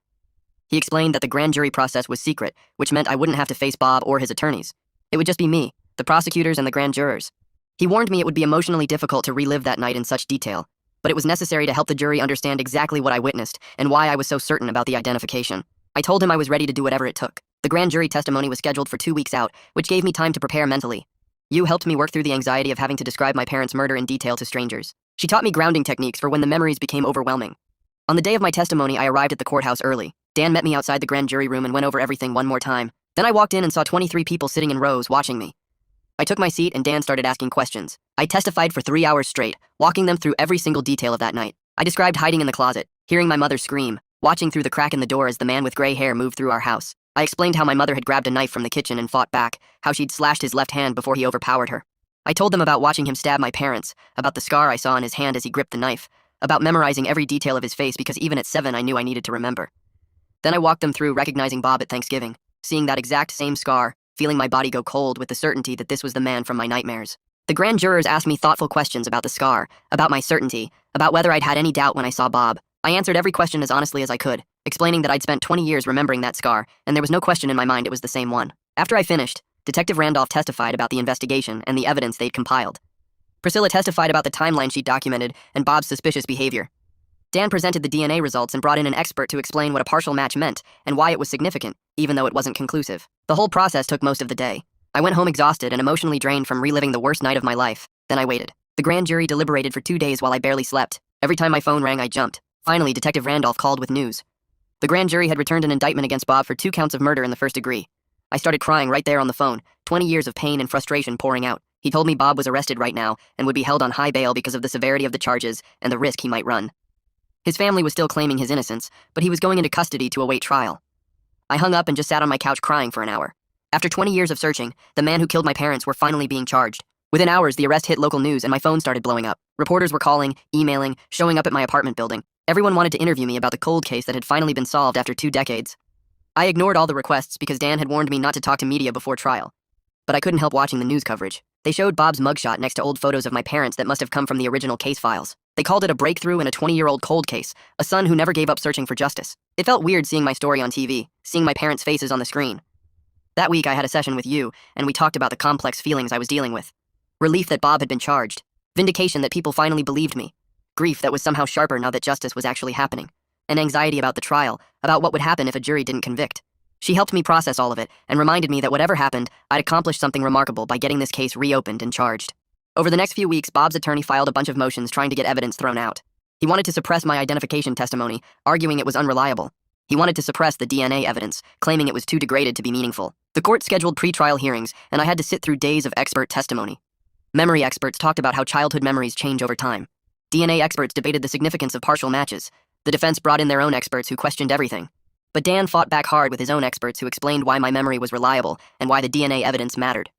He explained that the grand jury process was secret, which meant I wouldn't have to face Bob or his attorneys. It would just be me, the prosecutors, and the grand jurors. He warned me it would be emotionally difficult to relive that night in such detail, but it was necessary to help the jury understand exactly what I witnessed and why I was so certain about the identification. I told him I was ready to do whatever it took. The grand jury testimony was scheduled for 2 weeks out, which gave me time to prepare mentally. You helped me work through the anxiety of having to describe my parents' murder in detail to strangers. She taught me grounding techniques for when the memories became overwhelming. On the day of my testimony, I arrived at the courthouse early. Dan met me outside the grand jury room and went over everything one more time. Then I walked in and saw 23 people sitting in rows watching me. I took my seat and Dan started asking questions. I testified for 3 hours straight, walking them through every single detail of that night. I described hiding in the closet, hearing my mother scream, watching through the crack in the door as the man with gray hair moved through our house. I explained how my mother had grabbed a knife from the kitchen and fought back, how she'd slashed his left hand before he overpowered her. I told them about watching him stab my parents, about the scar I saw on his hand as he gripped the knife, about memorizing every detail of his face because even at 7 I knew I needed to remember. Then I walked them through recognizing Bob at Thanksgiving, seeing that exact same scar, feeling my body go cold with the certainty that this was the man from my nightmares. The grand jurors asked me thoughtful questions about the scar, about my certainty, about whether I'd had any doubt when I saw Bob. I answered every question as honestly as I could, explaining that I'd spent 20 years remembering that scar, and there was no question in my mind it was the same one. After I finished, Detective Randolph testified about the investigation and the evidence they'd compiled. Priscilla testified about the timeline she'd documented and Bob's suspicious behavior. Dan presented the DNA results and brought in an expert to explain what a partial match meant and why it was significant, even though it wasn't conclusive. The whole process took most of the day. I went home exhausted and emotionally drained from reliving the worst night of my life. Then I waited. The grand jury deliberated for 2 days while I barely slept. Every time my phone rang, I jumped. Finally, Detective Randolph called with news. The grand jury had returned an indictment against Bob for 2 counts of murder in the first degree. I started crying right there on the phone, 20 years of pain and frustration pouring out. He told me Bob was arrested right now and would be held on high bail because of the severity of the charges and the risk he might run. His family was still claiming his innocence, but he was going into custody to await trial. I hung up and just sat on my couch crying for an hour. After 20 years of searching, the man who killed my parents were finally being charged. Within hours, the arrest hit local news and my phone started blowing up. Reporters were calling, emailing, showing up at my apartment building. Everyone wanted to interview me about the cold case that had finally been solved after 2 decades. I ignored all the requests because Dan had warned me not to talk to media before trial. But I couldn't help watching the news coverage. They showed Bob's mugshot next to old photos of my parents that must have come from the original case files. They called it a breakthrough in a 20-year-old cold case, a son who never gave up searching for justice. It felt weird seeing my story on TV, seeing my parents' faces on the screen. That week I had a session with you, and we talked about the complex feelings I was dealing with. Relief that Bob had been charged. Vindication that people finally believed me. Grief that was somehow sharper now that justice was actually happening. And anxiety about the trial, about what would happen if a jury didn't convict. She helped me process all of it and reminded me that whatever happened, I'd accomplished something remarkable by getting this case reopened and charged. Over the next few weeks, Bob's attorney filed a bunch of motions trying to get evidence thrown out. He wanted to suppress my identification testimony, arguing it was unreliable. He wanted to suppress the DNA evidence, claiming it was too degraded to be meaningful. The court scheduled pre-trial hearings, and I had to sit through days of expert testimony. Memory experts talked about how childhood memories change over time. DNA experts debated the significance of partial matches. The defense brought in their own experts who questioned everything. But Dan fought back hard with his own experts who explained why my memory was reliable and why the DNA evidence mattered.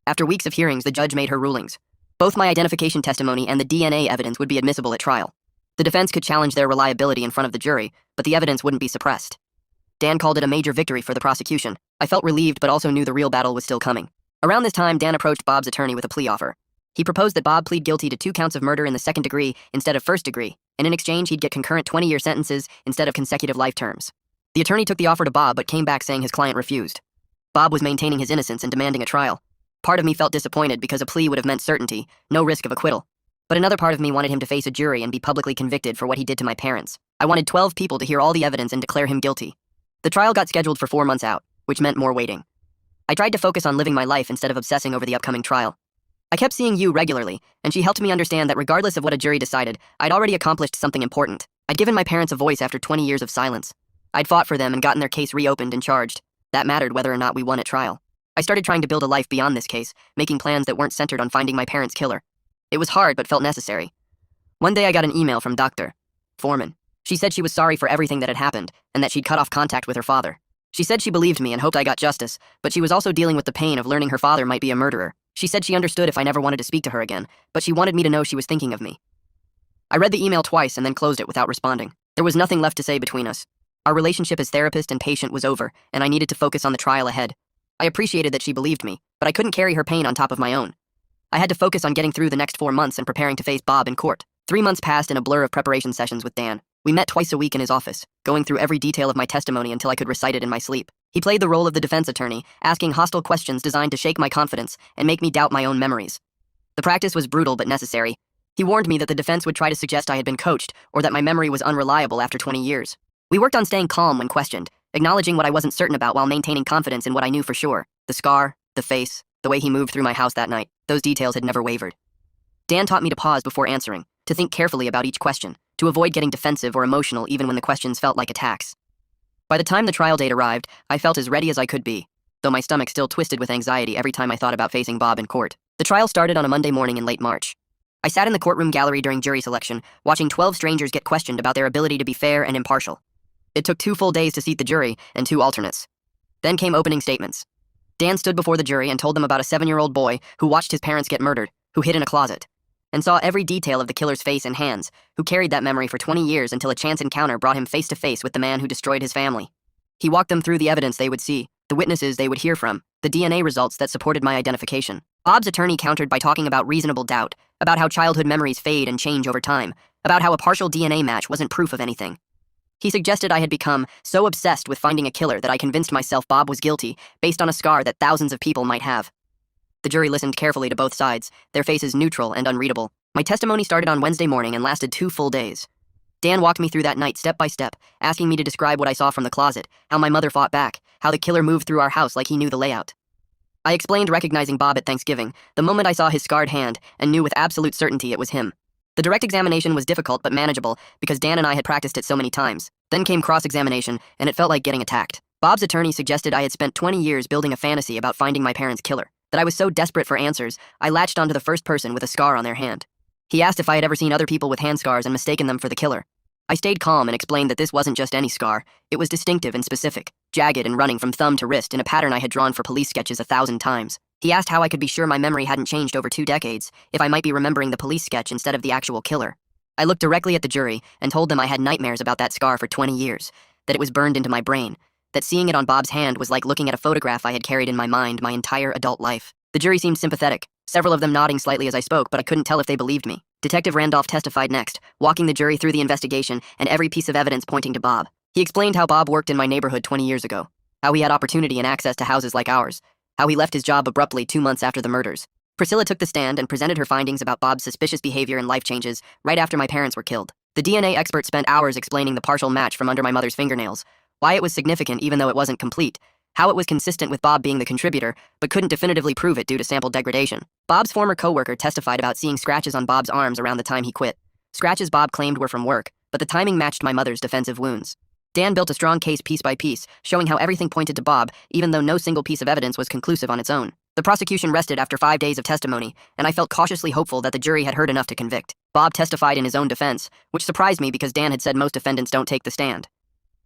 After weeks of hearings, the judge made her rulings. Both my identification testimony and the DNA evidence would be admissible at trial. The defense could challenge their reliability in front of the jury, but the evidence wouldn't be suppressed. Dan called it a major victory for the prosecution. I felt relieved but also knew the real battle was still coming. Around this time, Dan approached Bob's attorney with a plea offer. He proposed that Bob plead guilty to 2 counts of murder in the 2nd degree instead of 1st degree, and in exchange he'd get concurrent 20-year sentences instead of consecutive life terms. The attorney took the offer to Bob but came back saying his client refused. Bob was maintaining his innocence and demanding a trial. Part of me felt disappointed because a plea would have meant certainty, no risk of acquittal. But another part of me wanted him to face a jury and be publicly convicted for what he did to my parents. I wanted 12 people to hear all the evidence and declare him guilty. The trial got scheduled for 4 months out, which meant more waiting. I tried to focus on living my life instead of obsessing over the upcoming trial. I kept seeing you regularly, and she helped me understand that regardless of what a jury decided, I'd already accomplished something important. I'd given my parents a voice after 20 years of silence. I'd fought for them and gotten their case reopened and charged. That mattered whether or not we won at trial. I started trying to build a life beyond this case, making plans that weren't centered on finding my parents' killer. It was hard but felt necessary. One day I got an email from Dr. Foreman. She said she was sorry for everything that had happened, and that she'd cut off contact with her father. She said she believed me and hoped I got justice, but she was also dealing with the pain of learning her father might be a murderer. She said she understood if I never wanted to speak to her again, but she wanted me to know she was thinking of me. I read the email twice and then closed it without responding. There was nothing left to say between us. Our relationship as therapist and patient was over, and I needed to focus on the trial ahead. I appreciated that she believed me, but I couldn't carry her pain on top of my own. I had to focus on getting through the next 4 months and preparing to face Bob in court. 3 months passed in a blur of preparation sessions with Dan. We met twice a week in his office, going through every detail of my testimony until I could recite it in my sleep. He played the role of the defense attorney, asking hostile questions designed to shake my confidence and make me doubt my own memories. The practice was brutal but necessary. He warned me that the defense would try to suggest I had been coached or that my memory was unreliable after 20 years. We worked on staying calm when questioned, acknowledging what I wasn't certain about while maintaining confidence in what I knew for sure. The scar, the face, the way he moved through my house that night, those details had never wavered. Dan taught me to pause before answering, to think carefully about each question, to avoid getting defensive or emotional even when the questions felt like attacks. By the time the trial date arrived, I felt as ready as I could be, though my stomach still twisted with anxiety every time I thought about facing Bob in court. The trial started on a Monday morning in late March. I sat in the courtroom gallery during jury selection, watching 12 strangers get questioned about their ability to be fair and impartial. It took 2 full days to seat the jury and 2 alternates. Then came opening statements. Dan stood before the jury and told them about a 7-year-old boy who watched his parents get murdered, who hid in a closet, and saw every detail of the killer's face and hands, who carried that memory for 20 years until a chance encounter brought him face to face with the man who destroyed his family. He walked them through the evidence they would see, the witnesses they would hear from, the DNA results that supported my identification. Bob's attorney countered by talking about reasonable doubt, about how childhood memories fade and change over time, about how a partial DNA match wasn't proof of anything. He suggested I had become so obsessed with finding a killer that I convinced myself Bob was guilty, based on a scar that thousands of people might have. The jury listened carefully to both sides, their faces neutral and unreadable. My testimony started on Wednesday morning and lasted 2 full days. Dan walked me through that night step by step, asking me to describe what I saw from the closet, how my mother fought back, how the killer moved through our house like he knew the layout. I explained recognizing Bob at Thanksgiving, the moment I saw his scarred hand, and knew with absolute certainty it was him. The direct examination was difficult but manageable because Dan and I had practiced it so many times. Then came cross-examination, and it felt like getting attacked. Bob's attorney suggested I had spent 20 years building a fantasy about finding my parents' killer, that I was so desperate for answers, I latched onto the first person with a scar on their hand. He asked if I had ever seen other people with hand scars and mistaken them for the killer. I stayed calm and explained that this wasn't just any scar, it was distinctive and specific, jagged and running from thumb to wrist in a pattern I had drawn for police sketches 1,000 times. He asked how I could be sure my memory hadn't changed over 2 decades, if I might be remembering the police sketch instead of the actual killer. I looked directly at the jury and told them I had nightmares about that scar for 20 years, that it was burned into my brain, that seeing it on Bob's hand was like looking at a photograph I had carried in my mind my entire adult life. The jury seemed sympathetic, several of them nodding slightly as I spoke, but I couldn't tell if they believed me. Detective Randolph testified next, walking the jury through the investigation and every piece of evidence pointing to Bob. He explained how Bob worked in my neighborhood 20 years ago, how he had opportunity and access to houses like ours, how he left his job abruptly 2 months after the murders. Priscilla took the stand and presented her findings about Bob's suspicious behavior and life changes right after my parents were killed. The DNA expert spent hours explaining the partial match from under my mother's fingernails, why it was significant even though it wasn't complete, how it was consistent with Bob being the contributor, but couldn't definitively prove it due to sample degradation. Bob's former coworker testified about seeing scratches on Bob's arms around the time he quit. Scratches Bob claimed were from work, but the timing matched my mother's defensive wounds. Dan built a strong case piece by piece, showing how everything pointed to Bob, even though no single piece of evidence was conclusive on its own. The prosecution rested after 5 days of testimony, and I felt cautiously hopeful that the jury had heard enough to convict. Bob testified in his own defense, which surprised me because Dan had said most defendants don't take the stand.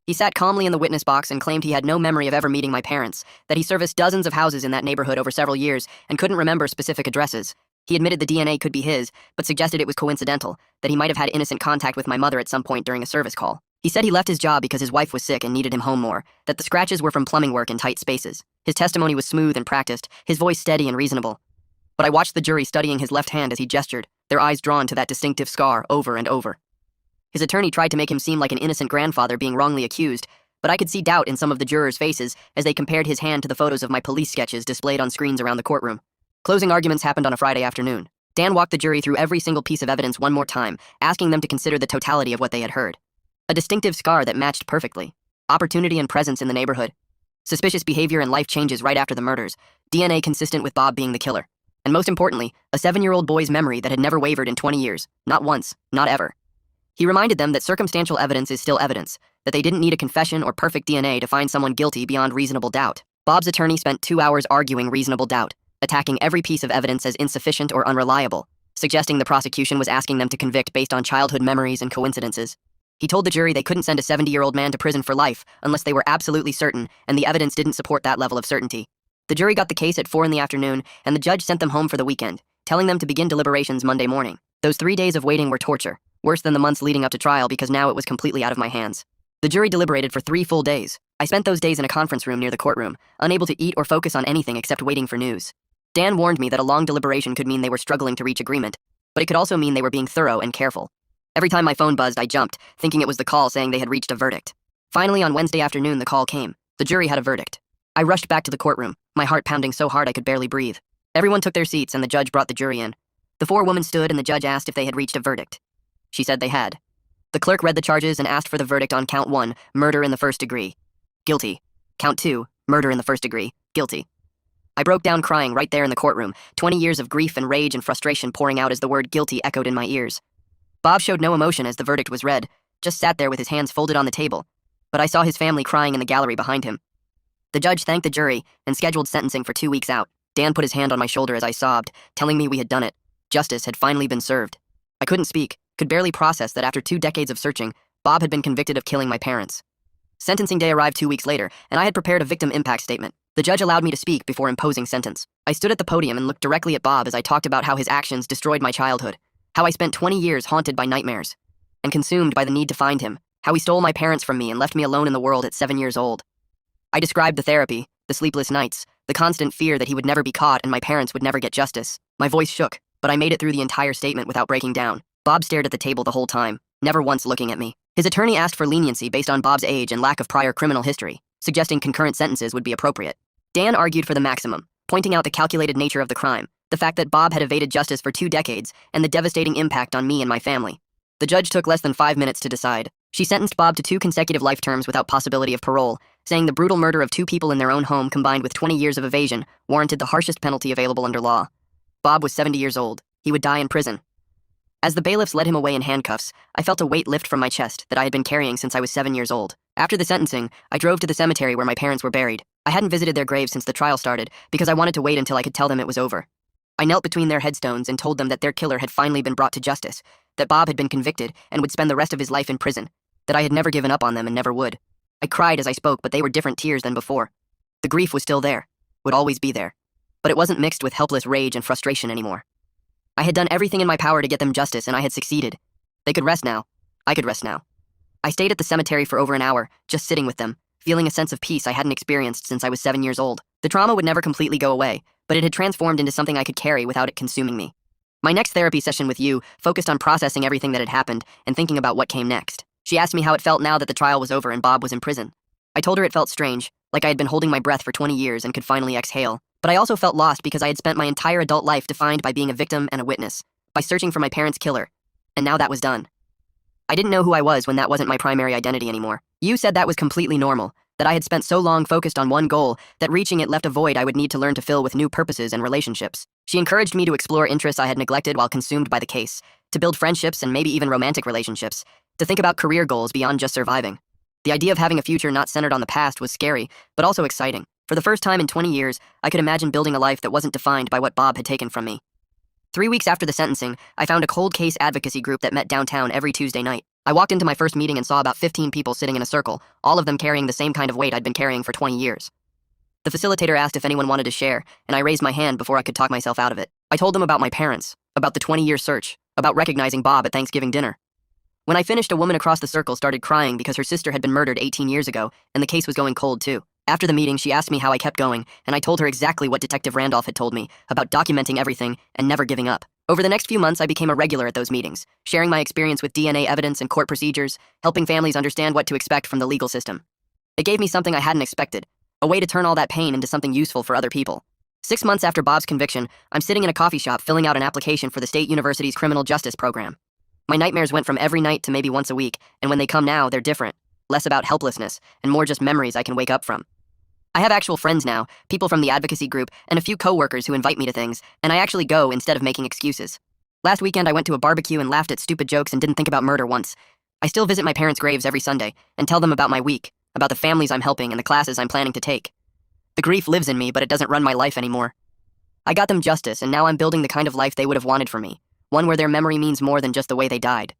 He sat calmly in the witness box and claimed he had no memory of ever meeting my parents, that he serviced dozens of houses in that neighborhood over several years and couldn't remember specific addresses. He admitted the DNA could be his, but suggested it was coincidental, that he might have had innocent contact with my mother at some point during a service call. He said he left his job because his wife was sick and needed him home more, that the scratches were from plumbing work in tight spaces. His testimony was smooth and practiced, his voice steady and reasonable. But I watched the jury studying his left hand as he gestured, their eyes drawn to that distinctive scar over and over. His attorney tried to make him seem like an innocent grandfather being wrongly accused, but I could see doubt in some of the jurors' faces as they compared his hand to the photos of my police sketches displayed on screens around the courtroom. Closing arguments happened on a Friday afternoon. Dan walked the jury through every single piece of evidence one more time, asking them to consider the totality of what they had heard. A distinctive scar that matched perfectly. Opportunity and presence in the neighborhood. Suspicious behavior and life changes right after the murders. DNA consistent with Bob being the killer. And most importantly, a 7-year-old boy's memory that had never wavered in 20 years. Not once, not ever. He reminded them that circumstantial evidence is still evidence, that they didn't need a confession or perfect DNA to find someone guilty beyond reasonable doubt. Bob's attorney spent 2 hours arguing reasonable doubt, attacking every piece of evidence as insufficient or unreliable, suggesting the prosecution was asking them to convict based on childhood memories and coincidences. He told the jury they couldn't send a 70-year-old man to prison for life unless they were absolutely certain, and the evidence didn't support that level of certainty. The jury got the case at 4 in the afternoon, and the judge sent them home for the weekend, telling them to begin deliberations Monday morning. Those 3 days of waiting were torture, worse than the months leading up to trial because now it was completely out of my hands. The jury deliberated for 3 full days. I spent those days in a conference room near the courtroom, unable to eat or focus on anything except waiting for news. Dan warned me that a long deliberation could mean they were struggling to reach agreement, but it could also mean they were being thorough and careful. Every time my phone buzzed, I jumped, thinking it was the call saying they had reached a verdict. Finally, on Wednesday afternoon, the call came. The jury had a verdict. I rushed back to the courtroom, my heart pounding so hard I could barely breathe. Everyone took their seats and the judge brought the jury in. The 4 women stood and the judge asked if they had reached a verdict. She said they had. The clerk read the charges and asked for the verdict on count 1, murder in the first degree. Guilty. Count 2, murder in the first degree. Guilty. I broke down crying right there in the courtroom, 20 years of grief and rage and frustration pouring out as the word guilty echoed in my ears. Bob showed no emotion as the verdict was read, just sat there with his hands folded on the table, but I saw his family crying in the gallery behind him. The judge thanked the jury and scheduled sentencing for 2 weeks out. Dan put his hand on my shoulder as I sobbed, telling me we had done it. Justice had finally been served. I couldn't speak, could barely process that after 2 decades of searching, Bob had been convicted of killing my parents. Sentencing day arrived 2 weeks later, and I had prepared a victim impact statement. The judge allowed me to speak before imposing sentence. I stood at the podium and looked directly at Bob as I talked about how his actions destroyed my childhood, how I spent 20 years haunted by nightmares and consumed by the need to find him, how he stole my parents from me and left me alone in the world at 7 years old. I described the therapy, the sleepless nights, the constant fear that he would never be caught and my parents would never get justice. My voice shook, but I made it through the entire statement without breaking down. Bob stared at the table the whole time, never once looking at me. His attorney asked for leniency based on Bob's age and lack of prior criminal history, suggesting concurrent sentences would be appropriate. Dan argued for the maximum, pointing out the calculated nature of the crime, the fact that Bob had evaded justice for 2 decades, and the devastating impact on me and my family. The judge took less than 5 minutes to decide. She sentenced Bob to 2 consecutive life terms without possibility of parole, saying the brutal murder of 2 people in their own home combined with 20 years of evasion warranted the harshest penalty available under law. Bob was 70 years old. He would die in prison. As the bailiffs led him away in handcuffs, I felt a weight lift from my chest that I had been carrying since I was 7 years old. After the sentencing, I drove to the cemetery where my parents were buried. I hadn't visited their graves since the trial started because I wanted to wait until I could tell them it was over. I knelt between their headstones and told them that their killer had finally been brought to justice, that Bob had been convicted and would spend the rest of his life in prison, that I had never given up on them and never would. I cried as I spoke, but they were different tears than before. The grief was still there, would always be there, but it wasn't mixed with helpless rage and frustration anymore. I had done everything in my power to get them justice, and I had succeeded. They could rest now. I could rest now. I stayed at the cemetery for over an hour, just sitting with them, feeling a sense of peace I hadn't experienced since I was 7 years old. The trauma would never completely go away, but it had transformed into something I could carry without it consuming me. My next therapy session with you focused on processing everything that had happened and thinking about what came next. She asked me how it felt now that the trial was over and Bob was in prison. I told her it felt strange, like I had been holding my breath for 20 years and could finally exhale. But I also felt lost because I had spent my entire adult life defined by being a victim and a witness, by searching for my parents' killer, and now that was done. I didn't know who I was when that wasn't my primary identity anymore. You said that was completely normal, that I had spent so long focused on one goal that reaching it left a void I would need to learn to fill with new purposes and relationships. She encouraged me to explore interests I had neglected while consumed by the case, to build friendships and maybe even romantic relationships, to think about career goals beyond just surviving. The idea of having a future not centered on the past was scary, but also exciting. For the first time in 20 years, I could imagine building a life that wasn't defined by what Bob had taken from me. 3 weeks after the sentencing, I found a cold case advocacy group that met downtown every Tuesday night. I walked into my first meeting and saw about 15 people sitting in a circle, all of them carrying the same kind of weight I'd been carrying for 20 years. The facilitator asked if anyone wanted to share, and I raised my hand before I could talk myself out of it. I told them about my parents, about the 20-year search, about recognizing Bob at Thanksgiving dinner. When I finished, a woman across the circle started crying because her sister had been murdered 18 years ago, and the case was going cold too. After the meeting, she asked me how I kept going, and I told her exactly what Detective Randolph had told me, about documenting everything and never giving up. Over the next few months, I became a regular at those meetings, sharing my experience with DNA evidence and court procedures, helping families understand what to expect from the legal system. It gave me something I hadn't expected, a way to turn all that pain into something useful for other people. 6 months after Bob's conviction, I'm sitting in a coffee shop filling out an application for the State University's criminal justice program. My nightmares went from every night to maybe once a week, and when they come now, they're different. Less about helplessness, and more just memories I can wake up from. I have actual friends now, people from the advocacy group, and a few coworkers who invite me to things, and I actually go instead of making excuses. Last weekend, I went to a barbecue and laughed at stupid jokes and didn't think about murder once. I still visit my parents' graves every Sunday and tell them about my week, about the families I'm helping and the classes I'm planning to take. The grief lives in me, but it doesn't run my life anymore. I got them justice, and now I'm building the kind of life they would have wanted for me, one where their memory means more than just the way they died.